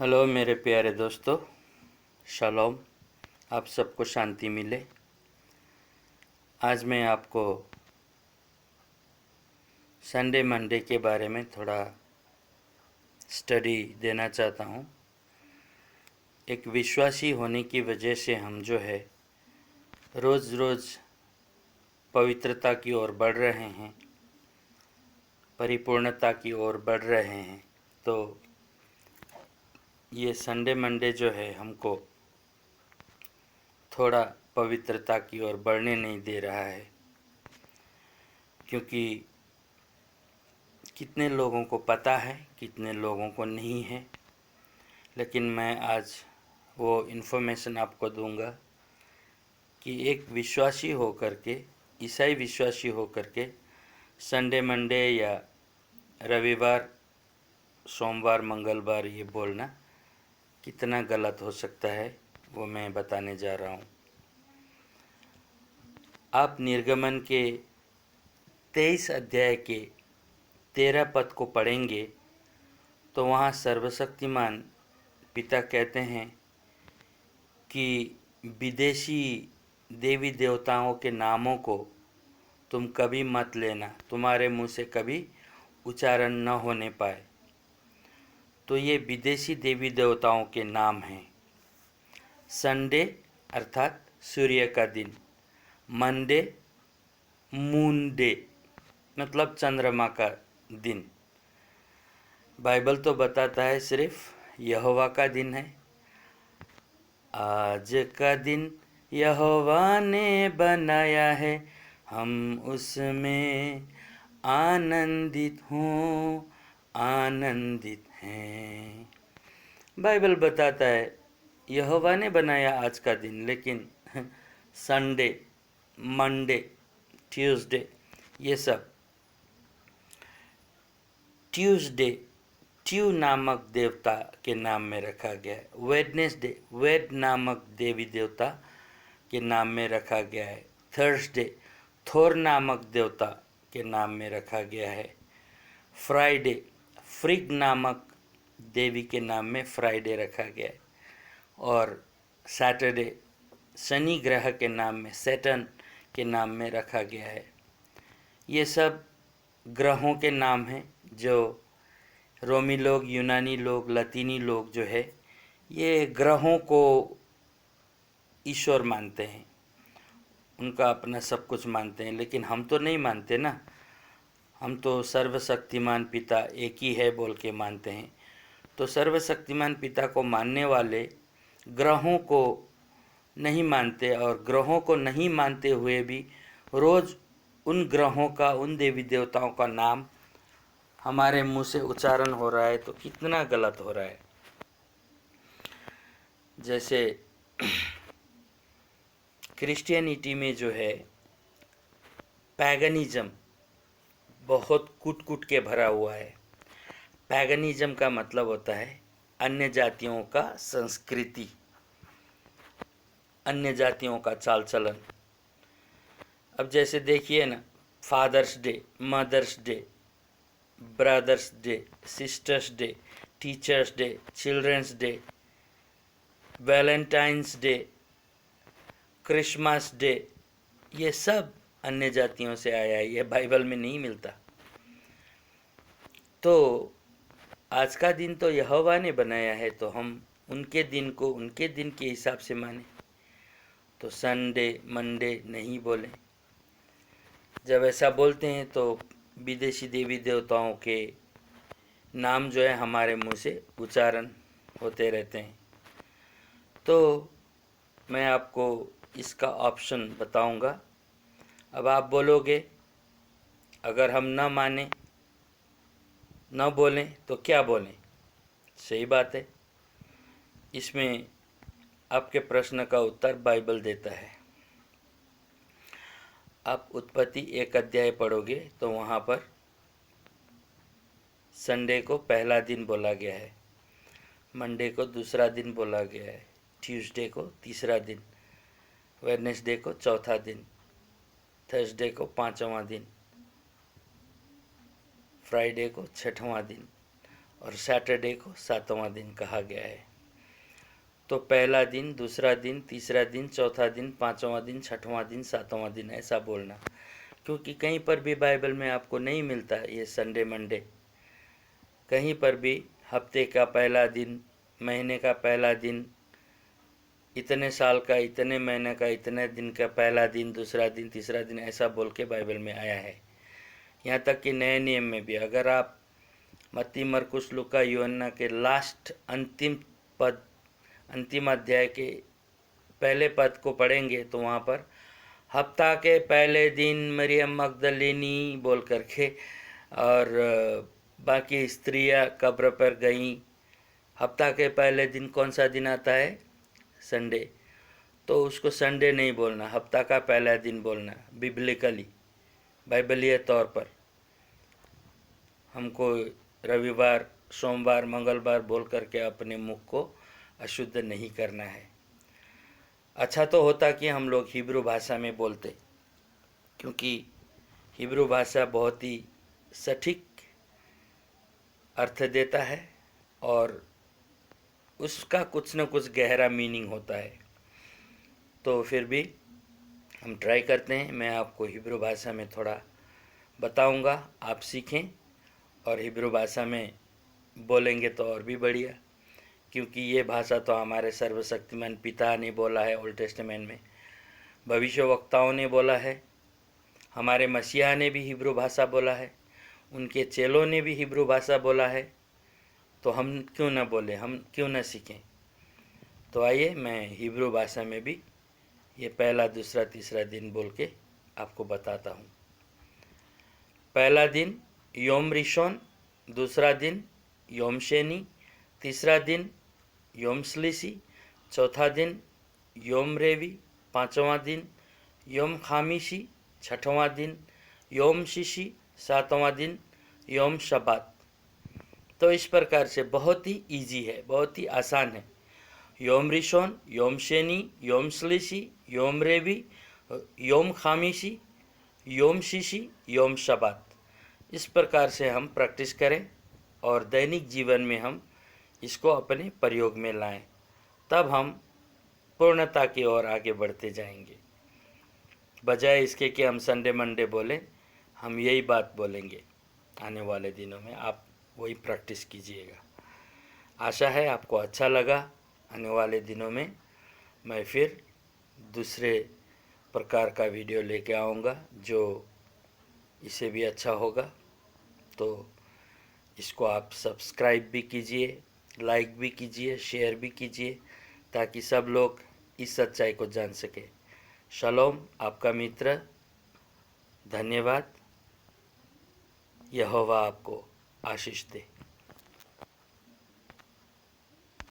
Hello मेरे प्यारे दोस्तों, शालोम। आप सबको शांति मिले। आज मैं आपको संडे मंडे के बारे में थोड़ा स्टडी देना चाहता हूँ। एक विश्वासी होने की वजह से हम जो है रोज़ रोज़ पवित्रता की ओर बढ़ रहे हैं, परिपूर्णता की ओर बढ़ रहे हैं। तो ये संडे मंडे जो है हमको थोड़ा पवित्रता की ओर बढ़ने नहीं दे रहा है, क्योंकि कितने लोगों को पता है, कितने लोगों को नहीं है। लेकिन मैं आज वो इन्फॉर्मेशन आपको दूंगा कि एक विश्वासी होकर के, ईसाई विश्वासी होकर के संडे मंडे या रविवार सोमवार मंगलवार ये बोलना कितना गलत हो सकता है, वो मैं बताने जा रहा हूँ। आप निर्गमन के 23 अध्याय के 13 पद को पढ़ेंगे तो वहाँ सर्वशक्तिमान पिता कहते हैं कि विदेशी देवी देवताओं के नामों को तुम कभी मत लेना, तुम्हारे मुंह से कभी उच्चारण न होने पाए। तो ये विदेशी देवी देवताओं के नाम हैं। संडे अर्थात सूर्य का दिन, मंडे मून डे मतलब चंद्रमा का दिन। बाइबल तो बताता है सिर्फ यहोवा का दिन है। आज का दिन यहोवा ने बनाया है, हम उसमें आनंदित हों, आनंदित हैं। बाइबल बताता है यहोवा ने बनाया आज का दिन, लेकिन संडे मंडे ट्यूसडे ये सब, ट्यूसडे ट्यू नामक देवता के नाम में रखा गया है। वेडनेसडे वेड नामक देवी देवता के नाम में रखा गया है। थर्सडे थोर नामक देवता के नाम में रखा गया है। फ्राइडे फ्रिग नामक देवी के नाम में फ्राइडे रखा गया है। और सैटरडे शनि ग्रह के नाम में, सैटर्न के नाम में रखा गया है। ये सब ग्रहों के नाम हैं जो रोमी लोग, यूनानी लोग, लतीनी लोग जो है ये ग्रहों को ईश्वर मानते हैं, उनका अपना सब कुछ मानते हैं। लेकिन हम तो नहीं मानते ना, हम तो सर्वशक्तिमान पिता एक ही है बोल के मानते हैं। तो सर्वशक्तिमान पिता को मानने वाले ग्रहों को नहीं मानते, और ग्रहों को नहीं मानते हुए भी रोज़ उन ग्रहों का, उन देवी देवताओं का नाम हमारे मुंह से उच्चारण हो रहा है, तो कितना गलत हो रहा है। जैसे क्रिश्चियनिटी में जो है पैगनिज्म बहुत कूट कूट के भरा हुआ है। पैगनिज्म का मतलब होता है अन्य जातियों का संस्कृति, अन्य जातियों का चाल चलन। अब जैसे देखिए ना, Father's Day, Mother's Day, Brother's Day, Sister's Day, Teachers' Day, Children's Day, Valentine's Day, Christmas Day, ये सब अन्य जातियों से आया है, ये बाइबल में नहीं मिलता। तो आज का दिन तो यहोवा ने बनाया है, तो हम उनके दिन को उनके दिन के हिसाब से माने। तो संडे मंडे नहीं बोले। जब ऐसा बोलते हैं तो विदेशी देवी देवताओं के नाम जो है हमारे मुंह से उच्चारण होते रहते हैं। तो मैं आपको इसका ऑप्शन बताऊंगा। अब आप बोलोगे अगर हम न माने, न बोलें तो क्या बोलें? सही बात है। इसमें आपके प्रश्न का उत्तर बाइबल देता है। आप उत्पत्ति 1 अध्याय पढ़ोगे तो वहाँ पर संडे को पहला दिन बोला गया है, मंडे को दूसरा दिन बोला गया है, ट्यूसडे को तीसरा दिन, वेडनेसडे को चौथा दिन, थर्सडे को पांचवां दिन, फ्राइडे को छठवां दिन और सैटरडे को 7वां दिन कहा गया है। तो पहला दिन, दूसरा दिन, तीसरा दिन, चौथा दिन, 5वां दिन, 6वां दिन, 7वां दिन ऐसा बोलना, क्योंकि कहीं पर भी बाइबल में आपको नहीं मिलता ये संडे मंडे। कहीं पर भी हफ्ते का पहला दिन, महीने का पहला दिन, इतने साल का, इतने महीने का, इतने दिन का पहला दिन, दूसरा दिन, तीसरा दिन ऐसा बोल के बाइबल में आया है। यहाँ तक कि नए नियम में भी अगर आप मत्ती, मरकुस, लूका, यूहन्ना के लास्ट अंतिम अध्याय के पहले पद को पढ़ेंगे तो वहाँ पर हफ्ता के पहले दिन मरियम मगदलिनी बोल करके और बाकी स्त्रियाँ कब्र पर गईं। हफ्ता के पहले दिन कौन सा दिन आता है? संडे। तो उसको संडे नहीं बोलना, हफ्ता का पहला दिन बोलना। बिब्लिकली, बाइबलीय तौर पर हमको रविवार, सोमवार, मंगलवार बोल करके अपने मुख को अशुद्ध नहीं करना है। अच्छा तो होता कि हम लोग हिब्रू भाषा में बोलते, क्योंकि हिब्रू भाषा बहुत ही सटीक अर्थ देता है और उसका कुछ न कुछ गहरा मीनिंग होता है। तो फिर भी हम ट्राई करते हैं। मैं आपको हिब्रू भाषा में थोड़ा बताऊंगा, आप सीखें और हिब्रू भाषा में बोलेंगे तो और भी बढ़िया, क्योंकि ये भाषा तो हमारे सर्वशक्तिमान पिता ने बोला है ओल्ड टेस्टामेंट में, भविष्यवक्ताओं ने बोला है, हमारे मसीहा ने भी हिब्रू भाषा बोला है, उनके चेलों ने भी हिब्रू भाषा बोला है। तो हम क्यों ना बोलें, हम क्यों ना सीखें। तो आइए मैं हिब्रू भाषा में भी ये पहला, दूसरा, तीसरा दिन बोल के आपको बताता हूँ। पहला दिन योम रिशोन, दूसरा दिन योम शेनी, तीसरा दिन योम स्लिसी, चौथा दिन योम रेवी, 5वां दिन योम खामिशी, 6वां दिन योम शिशी, 7वां दिन योम शबात। तो इस प्रकार से बहुत ही इजी है, बहुत ही आसान है। योम रिशोन, योम शेनी, योम स्लिसी, योम रेवी, योम खामिशी, योम शिशी, योम शबात। इस प्रकार से हम प्रैक्टिस करें और दैनिक जीवन में हम इसको अपने प्रयोग में लाएं, तब हम पूर्णता की ओर आगे बढ़ते जाएंगे। बजाय इसके कि हम संडे मंडे बोलें, हम यही बात बोलेंगे आने वाले दिनों में। आप वही प्रैक्टिस कीजिएगा। आशा है आपको अच्छा लगा। आने वाले दिनों में मैं फिर दूसरे प्रकार का वीडियो लेके आऊँगा जो इससे भी अच्छा होगा। तो इसको आप सब्सक्राइब भी कीजिए, लाइक भी कीजिए, शेयर भी कीजिए, ताकि सब लोग इस सच्चाई को जान सके। शलोम, आपका मित्र। धन्यवाद। यहोवा आपको आशीष दे।